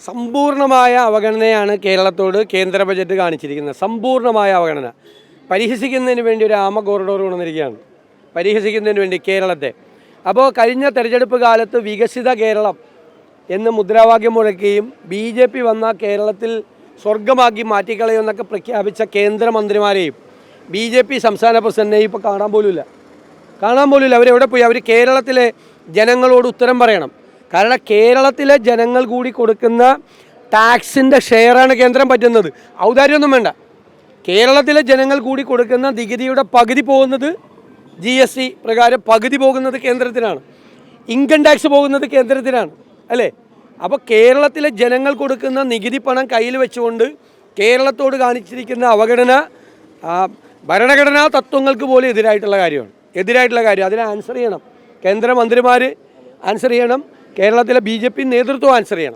സമ്പൂർണമായ അവഗണനയാണ് കേരളത്തോട് കേന്ദ്ര ബജറ്റ് കാണിച്ചിരിക്കുന്നത്. സമ്പൂർണമായ അവഗണന. പരിഹസിക്കുന്നതിന് വേണ്ടി ഒരു ആമ കോറിഡോർ കൊണ്ടുവന്നിരിക്കുകയാണ്. പരിഹസിക്കുന്നതിന് വേണ്ടി കേരളത്തെ. അപ്പോൾ കഴിഞ്ഞ തെരഞ്ഞെടുപ്പ് കാലത്ത് വികസിത കേരളം എന്ന് മുദ്രാവാക്യം മുഴക്കുകയും BJP വന്ന കേരളത്തിൽ സ്വർഗമാക്കി മാറ്റിക്കളയുമെന്നൊക്കെ പ്രഖ്യാപിച്ച കേന്ദ്രമന്ത്രിമാരെയും BJP സംസ്ഥാന പ്രസിഡന്റിനെയും ഇപ്പോൾ കാണാൻ പോലുമില്ല. അവരെവിടെ പോയി? അവർ കേരളത്തിലെ ജനങ്ങളോട് ഉത്തരം പറയണം. കാരണം കേരളത്തിലെ ജനങ്ങൾ കൂടി കൊടുക്കുന്ന ടാക്സിൻ്റെ ഷെയറാണ് കേന്ദ്രം പറ്റുന്നത്. ഔദാര്യമൊന്നും വേണ്ട. കേരളത്തിലെ ജനങ്ങൾ കൂടി കൊടുക്കുന്ന നികുതിയുടെ പകുതി പോകുന്നത് GST പ്രകാരം പകുതി പോകുന്നത് കേന്ദ്രത്തിനാണ്. ഇൻകം ടാക്സ് പോകുന്നത് കേന്ദ്രത്തിനാണ്, അല്ലേ? അപ്പോൾ കേരളത്തിലെ ജനങ്ങൾ കൊടുക്കുന്ന നികുതി പണം കയ്യിൽ വെച്ചുകൊണ്ട് കേരളത്തോട് കാണിച്ചിരിക്കുന്ന അവഗണന ഭരണഘടനാ തത്വങ്ങൾക്ക് പോലും എതിരായിട്ടുള്ള കാര്യം. അതിനെ ആൻസർ ചെയ്യണം കേന്ദ്രമന്ത്രിമാർ, ആൻസർ ചെയ്യണം കേരളത്തിലെ BJP നേതൃത്വം, ആൻസർ ചെയ്യണം.